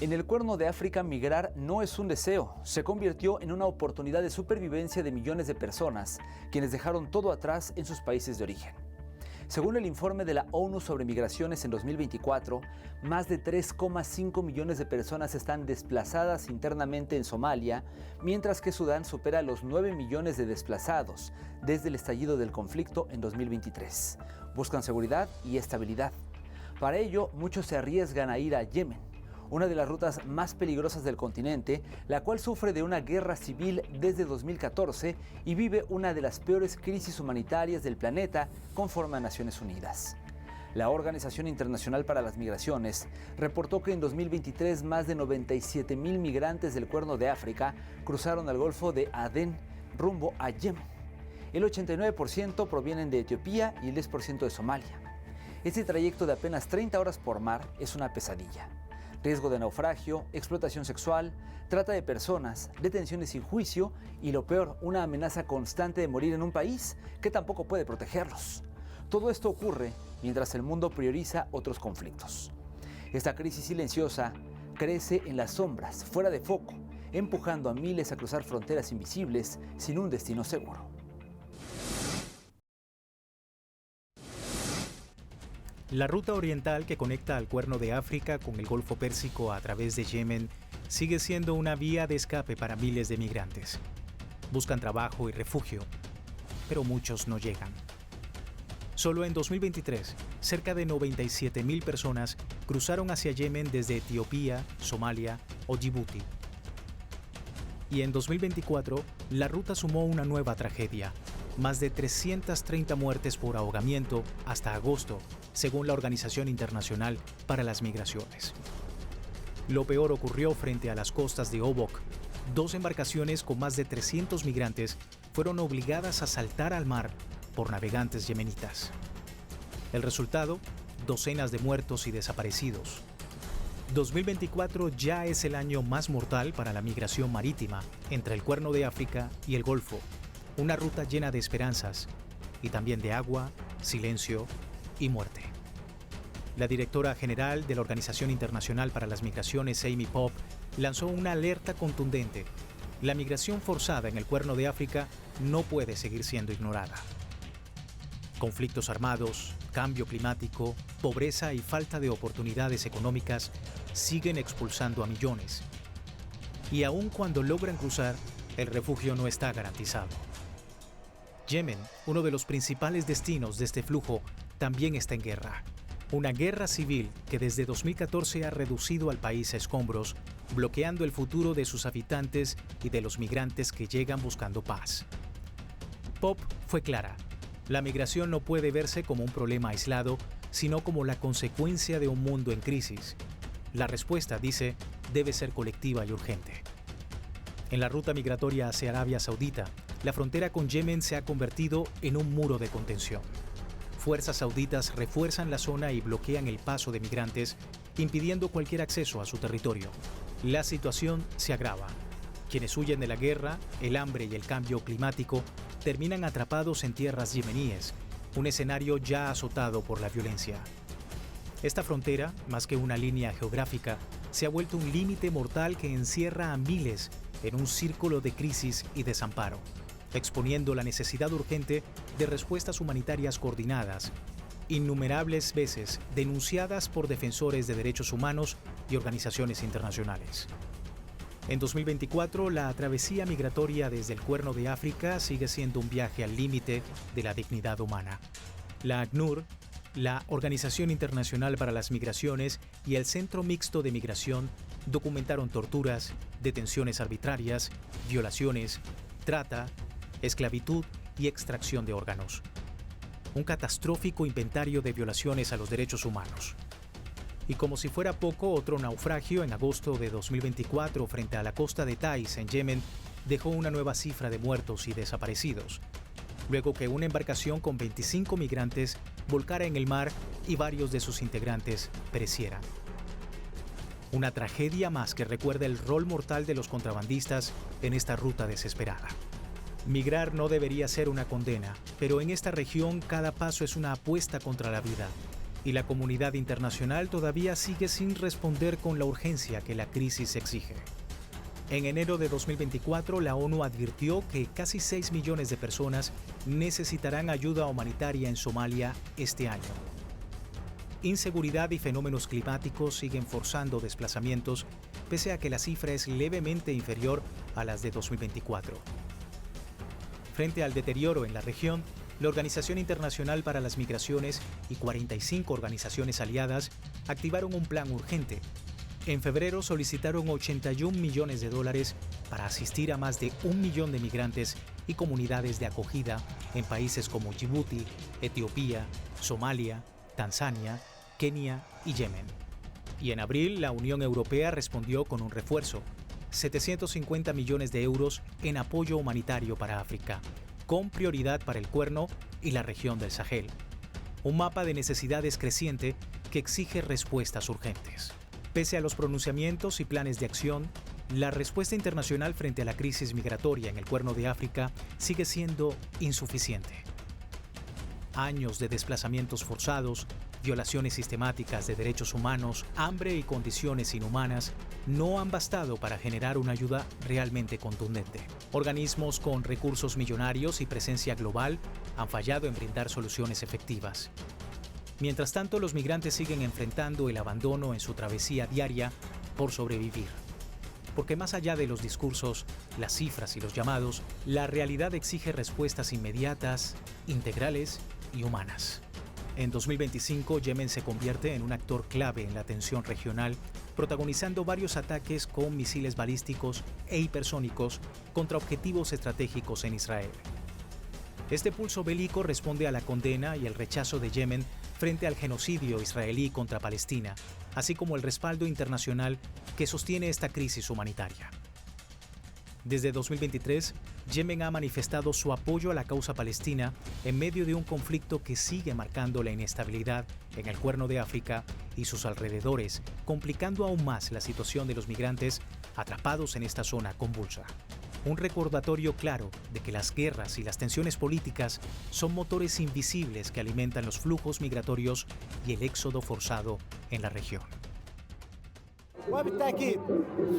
En el Cuerno de África, migrar no es un deseo, se convirtió en una oportunidad de supervivencia de millones de personas, quienes dejaron todo atrás en sus países de origen. Según el informe de la ONU sobre migraciones en 2024, más de 3,5 millones de personas están desplazadas internamente en Somalia, mientras que Sudán supera los 9 millones de desplazados desde el estallido del conflicto en 2023. Buscan seguridad y estabilidad. Para ello, muchos se arriesgan a ir a Yemen, una de las rutas más peligrosas del continente, la cual sufre de una guerra civil desde 2014 y vive una de las peores crisis humanitarias del planeta, conforme a Naciones Unidas. La Organización Internacional para las Migraciones reportó que en 2023 más de 97,000 migrantes del Cuerno de África cruzaron el Golfo de Adén rumbo a Yemen. El 89% provienen de Etiopía y el 10% de Somalia. Este trayecto de apenas 30 horas por mar es una pesadilla. Riesgo de naufragio, explotación sexual, trata de personas, detenciones sin juicio y, lo peor, una amenaza constante de morir en un país que tampoco puede protegerlos. Todo esto ocurre mientras el mundo prioriza otros conflictos. Esta crisis silenciosa crece en las sombras, fuera de foco, empujando a miles a cruzar fronteras invisibles sin un destino seguro. La ruta oriental que conecta al Cuerno de África con el Golfo Pérsico a través de Yemen sigue siendo una vía de escape para miles de migrantes. Buscan trabajo y refugio, pero muchos no llegan. Solo en 2023, cerca de 97,000 personas cruzaron hacia Yemen desde Etiopía, Somalia o Djibouti. Y en 2024, la ruta sumó una nueva tragedia: más de 330 muertes por ahogamiento hasta agosto, según la Organización Internacional para las Migraciones. Lo peor ocurrió frente a las costas de Obok. 2 embarcaciones con más de 300 migrantes fueron obligadas a saltar al mar por navegantes yemenitas. El resultado: docenas de muertos y desaparecidos. 2024 ya es el año más mortal para la migración marítima entre el Cuerno de África y el Golfo. Una ruta llena de esperanzas y también de agua, silencio y muerte. La directora general de la Organización Internacional para las Migraciones, Amy Pope, lanzó una alerta contundente. La migración forzada en el Cuerno de África no puede seguir siendo ignorada. Conflictos armados, cambio climático, pobreza y falta de oportunidades económicas siguen expulsando a millones. Y aun cuando logran cruzar, el refugio no está garantizado. Yemen, uno de los principales destinos de este flujo, también está en guerra. Una guerra civil que desde 2014 ha reducido al país a escombros, bloqueando el futuro de sus habitantes y de los migrantes que llegan buscando paz. Pop fue clara: la migración no puede verse como un problema aislado, sino como la consecuencia de un mundo en crisis. La respuesta, dice, debe ser colectiva y urgente. En la ruta migratoria hacia Arabia Saudita, la frontera con Yemen se ha convertido en un muro de contención. Fuerzas sauditas refuerzan la zona y bloquean el paso de migrantes, impidiendo cualquier acceso a su territorio. La situación se agrava. Quienes huyen de la guerra, el hambre y el cambio climático terminan atrapados en tierras yemeníes, un escenario ya azotado por la violencia. Esta frontera, más que una línea geográfica, se ha vuelto un límite mortal que encierra a miles en un círculo de crisis y desamparo, exponiendo la necesidad urgente de respuestas humanitarias coordinadas, innumerables veces denunciadas por defensores de derechos humanos y organizaciones internacionales. En 2024, la travesía migratoria desde el Cuerno de África sigue siendo un viaje al límite de la dignidad humana. La ACNUR, la Organización Internacional para las Migraciones y el Centro Mixto de Migración documentaron torturas, detenciones arbitrarias, violaciones, trata, esclavitud y extracción de órganos. Un catastrófico inventario de violaciones a los derechos humanos. Y como si fuera poco, otro naufragio en agosto de 2024 frente a la costa de Taiz, en Yemen, dejó una nueva cifra de muertos y desaparecidos, luego que una embarcación con 25 migrantes volcara en el mar y varios de sus integrantes perecieran. Una tragedia más que recuerda el rol mortal de los contrabandistas en esta ruta desesperada. Migrar no debería ser una condena, pero en esta región cada paso es una apuesta contra la vida. Y la comunidad internacional todavía sigue sin responder con la urgencia que la crisis exige. En enero de 2024, la ONU advirtió que casi 6 millones de personas necesitarán ayuda humanitaria en Somalia este año. Inseguridad y fenómenos climáticos siguen forzando desplazamientos, pese a que la cifra es levemente inferior a las de 2024. Frente al deterioro en la región, la Organización Internacional para las Migraciones y 45 organizaciones aliadas activaron un plan urgente. En febrero solicitaron $81 millones para asistir a más de 1 millón de migrantes y comunidades de acogida en países como Djibouti, Etiopía, Somalia, Tanzania, Kenia y Yemen. Y en abril, la Unión Europea respondió con un refuerzo, 750 millones de euros en apoyo humanitario para África, con prioridad para el Cuerno y la región del Sahel. Un mapa de necesidades creciente que exige respuestas urgentes. Pese a los pronunciamientos y planes de acción, la respuesta internacional frente a la crisis migratoria en el Cuerno de África sigue siendo insuficiente. Años de desplazamientos forzados, violaciones sistemáticas de derechos humanos, hambre y condiciones inhumanas no han bastado para generar una ayuda realmente contundente. Organismos con recursos millonarios y presencia global han fallado en brindar soluciones efectivas. Mientras tanto, los migrantes siguen enfrentando el abandono en su travesía diaria por sobrevivir. Porque más allá de los discursos, las cifras y los llamados, la realidad exige respuestas inmediatas, integrales y humanas. En 2025, Yemen se convierte en un actor clave en la tensión regional, protagonizando varios ataques con misiles balísticos e hipersónicos contra objetivos estratégicos en Israel. Este pulso bélico responde a la condena y el rechazo de Yemen frente al genocidio israelí contra Palestina, así como el respaldo internacional que sostiene esta crisis humanitaria. Desde 2023, Yemen ha manifestado su apoyo a la causa palestina en medio de un conflicto que sigue marcando la inestabilidad en el Cuerno de África y sus alrededores, complicando aún más la situación de los migrantes atrapados en esta zona convulsa. Un recordatorio claro de que las guerras y las tensiones políticas son motores invisibles que alimentan los flujos migratorios y el éxodo forzado en la región. وبالتأكيد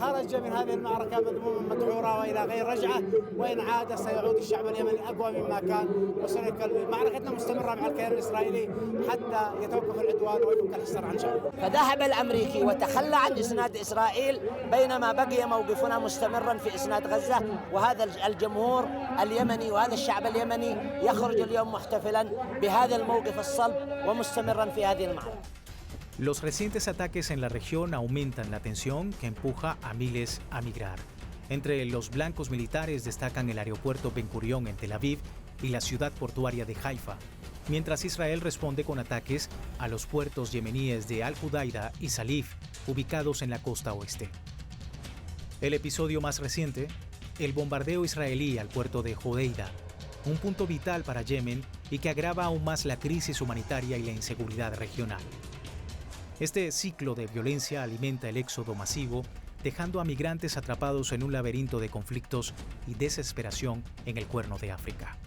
خرج من هذه المعركة مذموما مدحورا وإلى غير رجعة وإن عاد سيعود الشعب اليمني أقوى مما كان وسنكمل معركتنا مستمرة مع الكيان الإسرائيلي حتى يتوقف العدوان ويفك الحصار عن شعبه. فذهب الأمريكي وتخلى عن إسناد إسرائيل بينما بقي موقفنا مستمرا في إسناد غزة وهذا الجمهور اليمني وهذا الشعب اليمني يخرج اليوم محتفلا بهذا الموقف الصلب ومستمرا في هذه المعركة. Los recientes ataques en la región aumentan la tensión que empuja a miles a migrar. Entre los blancos militares destacan el aeropuerto Ben Gurión en Tel Aviv y la ciudad portuaria de Haifa, mientras Israel responde con ataques a los puertos yemeníes de Al-Judaida y Salif, ubicados en la costa oeste. El episodio más reciente, el bombardeo israelí al puerto de Hodeida, un punto vital para Yemen y que agrava aún más la crisis humanitaria y la inseguridad regional. Este ciclo de violencia alimenta el éxodo masivo, dejando a migrantes atrapados en un laberinto de conflictos y desesperación en el Cuerno de África.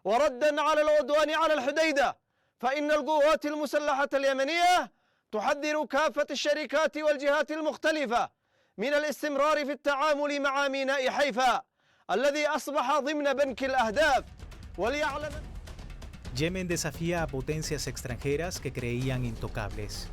وردا على العدوان على الحديدة فإن القوات المسلحة اليمنية تحذر كافة الشركات والجهات المختلفة من الاستمرار في التعامل مع ميناء حيفا الذي أصبح ضمن بنك الأهداف وليعلم. Yemen desafía a potencias extranjeras que creían intocables.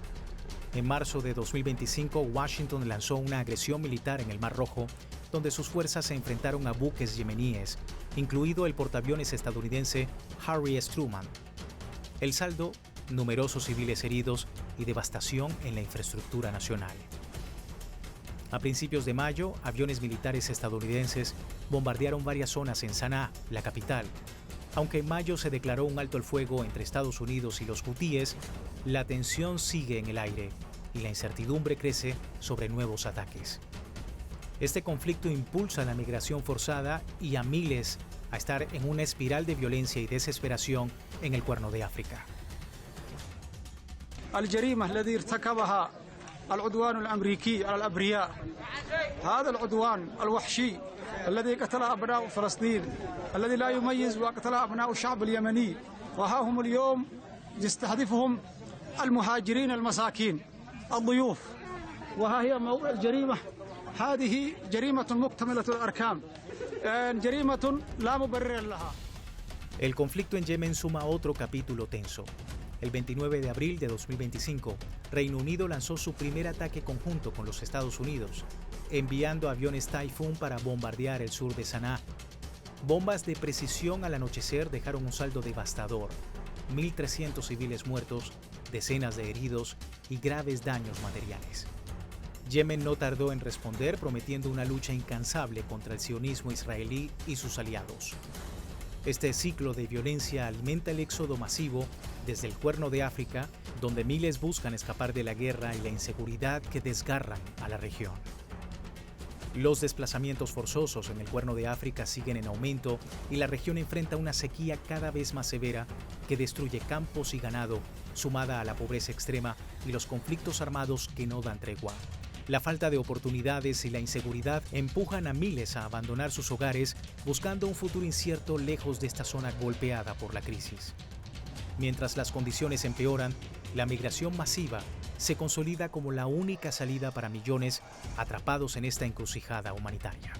En marzo de 2025, Washington lanzó una agresión militar en el Mar Rojo, donde sus fuerzas se enfrentaron a buques yemeníes, incluido el portaaviones estadounidense Harry S. Truman. El saldo, numerosos civiles heridos y devastación en la infraestructura nacional. A principios de mayo, aviones militares estadounidenses bombardearon varias zonas en Sanaa, la capital. Aunque en mayo se declaró un alto el fuego entre Estados Unidos y los hutíes, la tensión sigue en el aire y la incertidumbre crece sobre nuevos ataques. Este conflicto impulsa la migración forzada y a miles a estar en una espiral de violencia y desesperación en el Cuerno de África. الجريمة الذي ارتكبها العدوان الأمريكي على الأبرياء هذا العدوان الوحشي الذي قتل أبناء فلسطين الذي لا يميز وقتل أبناء الشعب اليمني وها هم اليوم يستهدفهم المهاجرين المساكين الضيوف وها هي موضع الجريمة هذه جريمة مكتملة الأركان جريمة لا مبرر لها. El conflicto en Yemen suma otro capítulo tenso. El 29 de abril de 2025, Reino Unido lanzó su primer ataque conjunto con los Estados Unidos, enviando aviones Typhoon para bombardear el sur de Sanaa. Bombas de precisión al anochecer dejaron un saldo devastador: 1.300 civiles muertos, decenas de heridos y graves daños materiales. Yemen no tardó en responder, prometiendo una lucha incansable contra el sionismo israelí y sus aliados. Este ciclo de violencia alimenta el éxodo masivo desde el Cuerno de África, donde miles buscan escapar de la guerra y la inseguridad que desgarran a la región. Los desplazamientos forzosos en el Cuerno de África siguen en aumento y la región enfrenta una sequía cada vez más severa que destruye campos y ganado, sumada a la pobreza extrema y los conflictos armados que no dan tregua. La falta de oportunidades y la inseguridad empujan a miles a abandonar sus hogares, buscando un futuro incierto lejos de esta zona golpeada por la crisis. Mientras las condiciones empeoran, la migración masiva se consolida como la única salida para millones atrapados en esta encrucijada humanitaria.